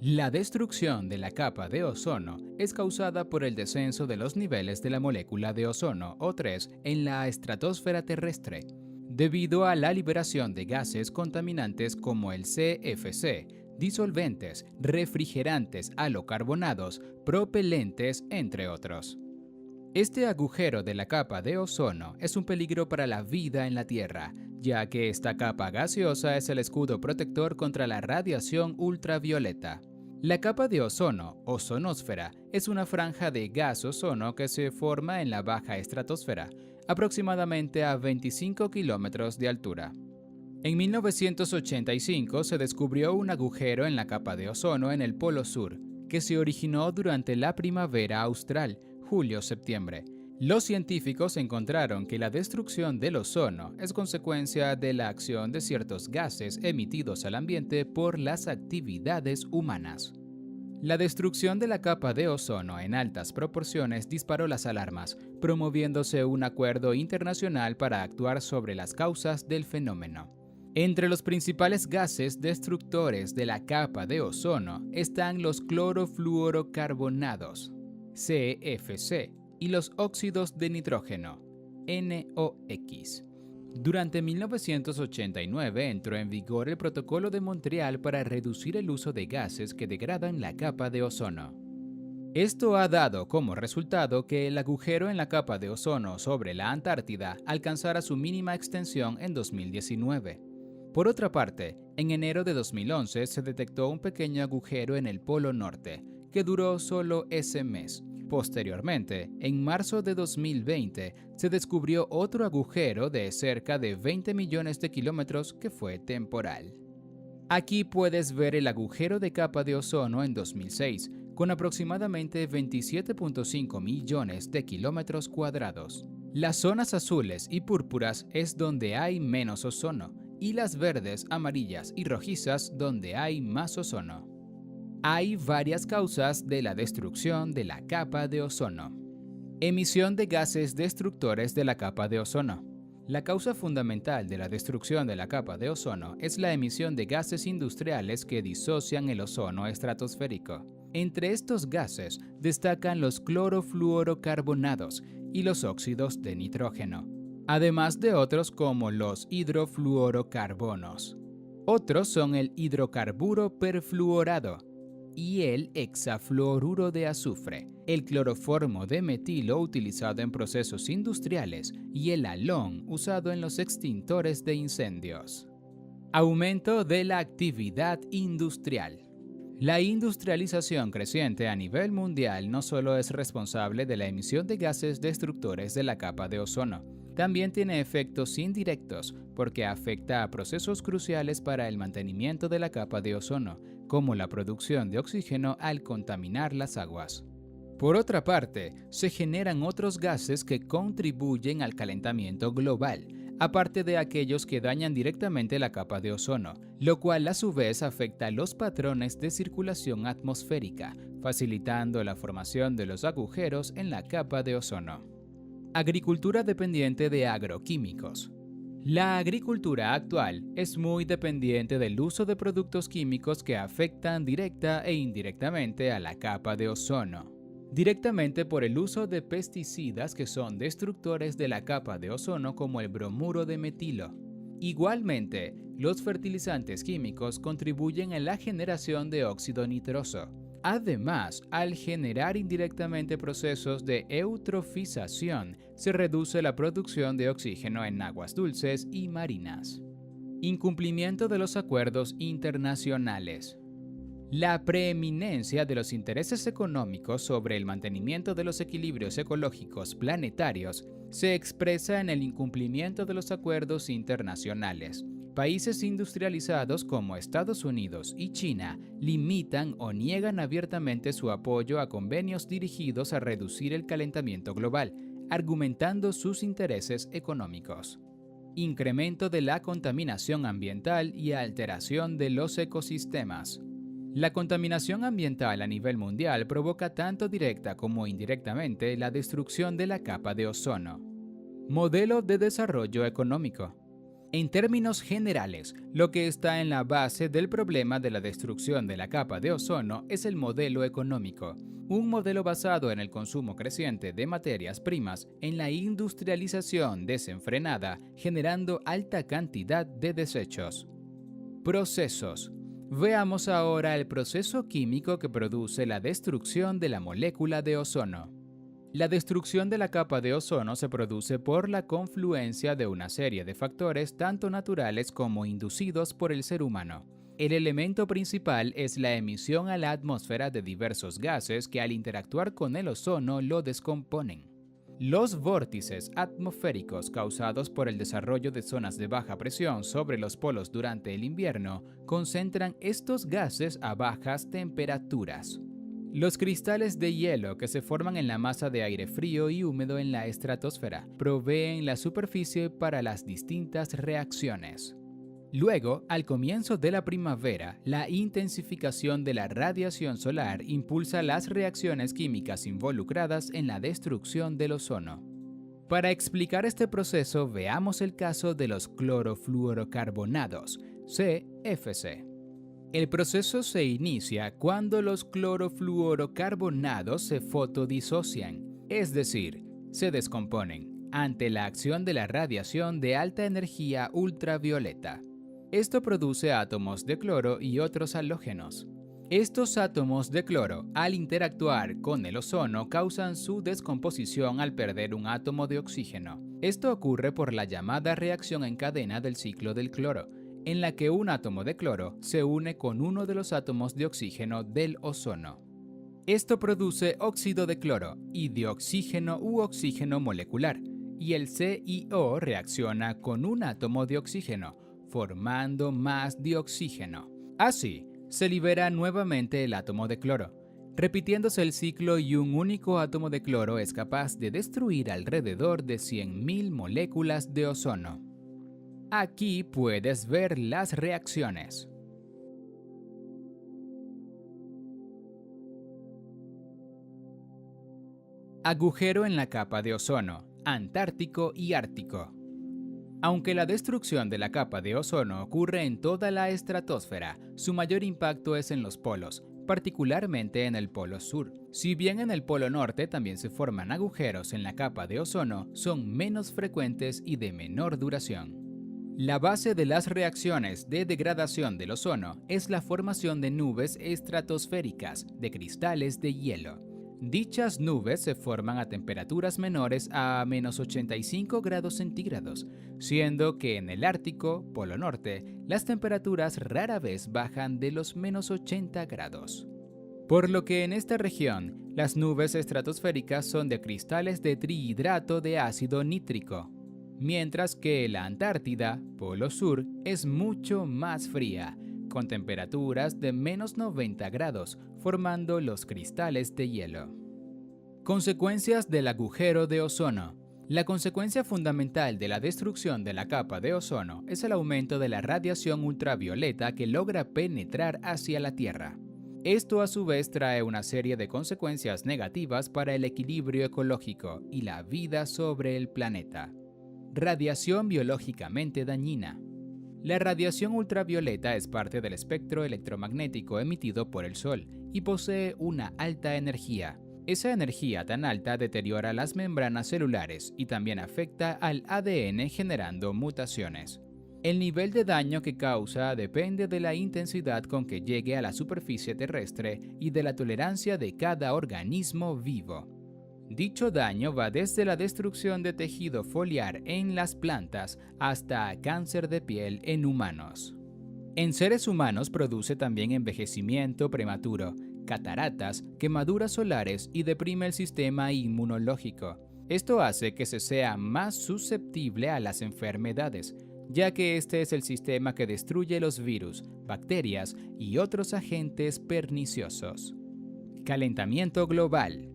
La destrucción de la capa de ozono es causada por el descenso de los niveles de la molécula de ozono O3 en la estratosfera terrestre, debido a la liberación de gases contaminantes como el CFC, disolventes, refrigerantes halocarbonados, propelentes, entre otros. Este agujero de la capa de ozono es un peligro para la vida en la Tierra, ya que esta capa gaseosa es el escudo protector contra la radiación ultravioleta. La capa de ozono, ozonosfera, es una franja de gas ozono que se forma en la baja estratosfera, aproximadamente a 25 kilómetros de altura. En 1985 se descubrió un agujero en la capa de ozono en el Polo Sur, que se originó durante la primavera austral, julio-septiembre. Los científicos encontraron que la destrucción del ozono es consecuencia de la acción de ciertos gases emitidos al ambiente por las actividades humanas. La destrucción de la capa de ozono en altas proporciones disparó las alarmas, promoviéndose un acuerdo internacional para actuar sobre las causas del fenómeno. Entre los principales gases destructores de la capa de ozono están los clorofluorocarbonados, CFC, y los óxidos de nitrógeno, NOx. Durante 1989 entró en vigor el Protocolo de Montreal para reducir el uso de gases que degradan la capa de ozono. Esto ha dado como resultado que el agujero en la capa de ozono sobre la Antártida alcanzara su mínima extensión en 2019. Por otra parte, en enero de 2011 se detectó un pequeño agujero en el Polo Norte, que duró solo ese mes. Posteriormente, en marzo de 2020, se descubrió otro agujero de cerca de 20 millones de kilómetros que fue temporal. Aquí puedes ver el agujero de capa de ozono en 2006, con aproximadamente 27.5 millones de kilómetros cuadrados. Las zonas azules y púrpuras es donde hay menos ozono, y las verdes, amarillas y rojizas donde hay más ozono. Hay varias causas de la destrucción de la capa de ozono. Emisión de gases destructores de la capa de ozono. La causa fundamental de la destrucción de la capa de ozono es la emisión de gases industriales que disocian el ozono estratosférico. Entre estos gases destacan los clorofluorocarbonados y los óxidos de nitrógeno, además de otros como los hidrofluorocarbonos. Otros son el hidrocarburo perfluorado y el hexafluoruro de azufre, el cloroformo de metilo utilizado en procesos industriales y el halón usado en los extintores de incendios. Aumento de la actividad industrial. La industrialización creciente a nivel mundial no solo es responsable de la emisión de gases destructores de la capa de ozono, también tiene efectos indirectos porque afecta a procesos cruciales para el mantenimiento de la capa de ozono, como la producción de oxígeno al contaminar las aguas. Por otra parte, se generan otros gases que contribuyen al calentamiento global, aparte de aquellos que dañan directamente la capa de ozono, lo cual a su vez afecta los patrones de circulación atmosférica, facilitando la formación de los agujeros en la capa de ozono. Agricultura dependiente de agroquímicos. La agricultura actual es muy dependiente del uso de productos químicos que afectan directa e indirectamente a la capa de ozono. Directamente por el uso de pesticidas que son destructores de la capa de ozono como el bromuro de metilo. Igualmente, los fertilizantes químicos contribuyen a la generación de óxido nitroso. Además, al generar indirectamente procesos de eutrofización, se reduce la producción de oxígeno en aguas dulces y marinas. Incumplimiento de los acuerdos internacionales. La preeminencia de los intereses económicos sobre el mantenimiento de los equilibrios ecológicos planetarios se expresa en el incumplimiento de los acuerdos internacionales. Países industrializados como Estados Unidos y China limitan o niegan abiertamente su apoyo a convenios dirigidos a reducir el calentamiento global, argumentando sus intereses económicos. Incremento de la contaminación ambiental y alteración de los ecosistemas. La contaminación ambiental a nivel mundial provoca tanto directa como indirectamente la destrucción de la capa de ozono. Modelo de desarrollo económico. En términos generales, lo que está en la base del problema de la destrucción de la capa de ozono es el modelo económico, un modelo basado en el consumo creciente de materias primas, en la industrialización desenfrenada, generando alta cantidad de desechos. Procesos. Veamos ahora el proceso químico que produce la destrucción de la molécula de ozono. La destrucción de la capa de ozono se produce por la confluencia de una serie de factores tanto naturales como inducidos por el ser humano. El elemento principal es la emisión a la atmósfera de diversos gases que al interactuar con el ozono lo descomponen. Los vórtices atmosféricos causados por el desarrollo de zonas de baja presión sobre los polos durante el invierno concentran estos gases a bajas temperaturas. Los cristales de hielo que se forman en la masa de aire frío y húmedo en la estratosfera proveen la superficie para las distintas reacciones. Luego, al comienzo de la primavera, la intensificación de la radiación solar impulsa las reacciones químicas involucradas en la destrucción del ozono. Para explicar este proceso, veamos el caso de los clorofluorocarbonados, CFC. El proceso se inicia cuando los clorofluorocarbonados se fotodisocian, es decir, se descomponen, ante la acción de la radiación de alta energía ultravioleta. Esto produce átomos de cloro y otros halógenos. Estos átomos de cloro, al interactuar con el ozono, causan su descomposición al perder un átomo de oxígeno. Esto ocurre por la llamada reacción en cadena del ciclo del cloro, en la que un átomo de cloro se une con uno de los átomos de oxígeno del ozono. Esto produce óxido de cloro y de oxígeno u oxígeno molecular, y el ClO reacciona con un átomo de oxígeno, formando más dioxígeno. Así, se libera nuevamente el átomo de cloro, repitiéndose el ciclo, y un único átomo de cloro es capaz de destruir alrededor de 100.000 moléculas de ozono. Aquí puedes ver las reacciones. Agujero en la capa de ozono, Antártico y Ártico. Aunque la destrucción de la capa de ozono ocurre en toda la estratosfera, su mayor impacto es en los polos, particularmente en el polo sur. Si bien en el polo norte también se forman agujeros en la capa de ozono, son menos frecuentes y de menor duración. La base de las reacciones de degradación del ozono es la formación de nubes estratosféricas de cristales de hielo. Dichas nubes se forman a temperaturas menores a menos 85 grados centígrados, siendo que en el Ártico, polo norte, las temperaturas rara vez bajan de los menos 80 grados. Por lo que en esta región, las nubes estratosféricas son de cristales de trihidrato de ácido nítrico, mientras que la Antártida, polo sur, es mucho más fría, con temperaturas de menos 90 grados, formando los cristales de hielo. Consecuencias del agujero de ozono. La consecuencia fundamental de la destrucción de la capa de ozono es el aumento de la radiación ultravioleta que logra penetrar hacia la Tierra. Esto a su vez trae una serie de consecuencias negativas para el equilibrio ecológico y la vida sobre el planeta. Radiación biológicamente dañina. La radiación ultravioleta es parte del espectro electromagnético emitido por el Sol y posee una alta energía. Esa energía tan alta deteriora las membranas celulares y también afecta al ADN generando mutaciones. El nivel de daño que causa depende de la intensidad con que llegue a la superficie terrestre y de la tolerancia de cada organismo vivo. Dicho daño va desde la destrucción de tejido foliar en las plantas hasta cáncer de piel en humanos. En seres humanos produce también envejecimiento prematuro, cataratas, quemaduras solares y deprime el sistema inmunológico. Esto hace que se sea más susceptible a las enfermedades, ya que este es el sistema que destruye los virus, bacterias y otros agentes perniciosos. Calentamiento global.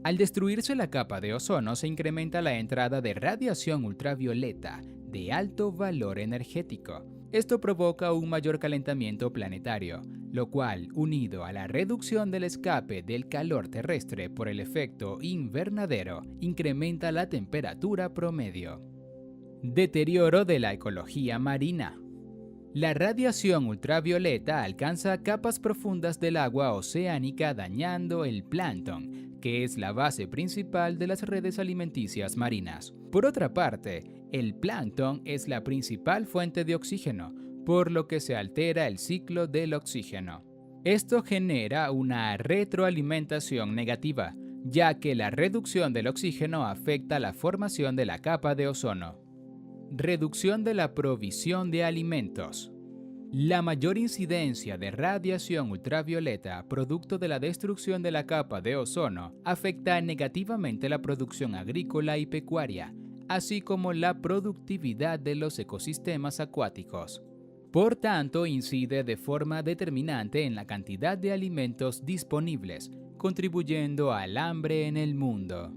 Al destruirse la capa de ozono se incrementa la entrada de radiación ultravioleta de alto valor energético. Esto provoca un mayor calentamiento planetario, lo cual, unido a la reducción del escape del calor terrestre por el efecto invernadero, incrementa la temperatura promedio. Deterioro de la ecología marina. La radiación ultravioleta alcanza capas profundas del agua oceánica dañando el plancton, que es la base principal de las redes alimenticias marinas. Por otra parte, el plancton es la principal fuente de oxígeno, por lo que se altera el ciclo del oxígeno. Esto genera una retroalimentación negativa, ya que la reducción del oxígeno afecta la formación de la capa de ozono. Reducción de la provisión de alimentos. La mayor incidencia de radiación ultravioleta producto de la destrucción de la capa de ozono afecta negativamente la producción agrícola y pecuaria, así como la productividad de los ecosistemas acuáticos. Por tanto, incide de forma determinante en la cantidad de alimentos disponibles, contribuyendo al hambre en el mundo.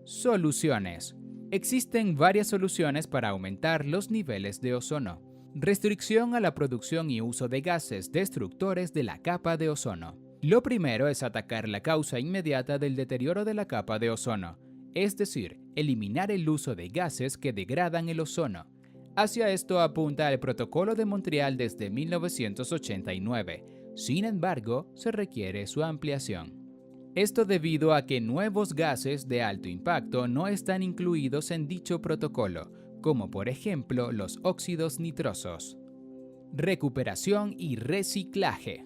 Soluciones. Existen varias soluciones para aumentar los niveles de ozono. Restricción a la producción y uso de gases destructores de la capa de ozono. Lo primero es atacar la causa inmediata del deterioro de la capa de ozono, es decir, eliminar el uso de gases que degradan el ozono. Hacia esto apunta el Protocolo de Montreal desde 1989. Sin embargo, se requiere su ampliación. Esto debido a que nuevos gases de alto impacto no están incluidos en dicho protocolo, como por ejemplo los óxidos nitrosos. Recuperación y reciclaje.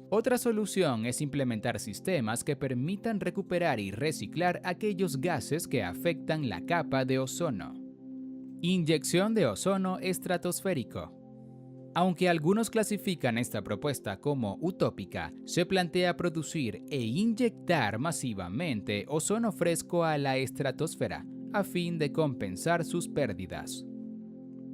Otra solución es implementar sistemas que permitan recuperar y reciclar aquellos gases que afectan la capa de ozono. Inyección de ozono estratosférico. Aunque algunos clasifican esta propuesta como utópica, se plantea producir e inyectar masivamente ozono fresco a la estratosfera a fin de compensar sus pérdidas.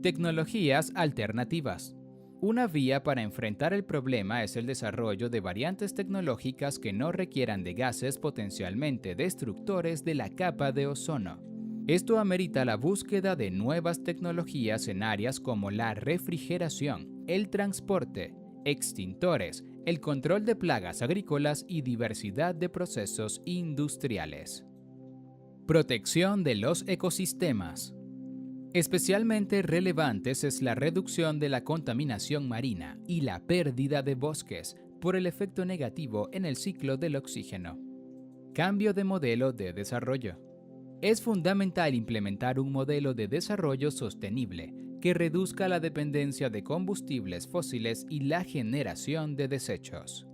Tecnologías alternativas. Una vía para enfrentar el problema es el desarrollo de variantes tecnológicas que no requieran de gases potencialmente destructores de la capa de ozono. Esto amerita la búsqueda de nuevas tecnologías en áreas como la refrigeración, el transporte, extintores, el control de plagas agrícolas y diversidad de procesos industriales. Protección de los ecosistemas. Especialmente relevantes es la reducción de la contaminación marina y la pérdida de bosques por el efecto negativo en el ciclo del oxígeno. Cambio de modelo de desarrollo. Es fundamental implementar un modelo de desarrollo sostenible que reduzca la dependencia de combustibles fósiles y la generación de desechos.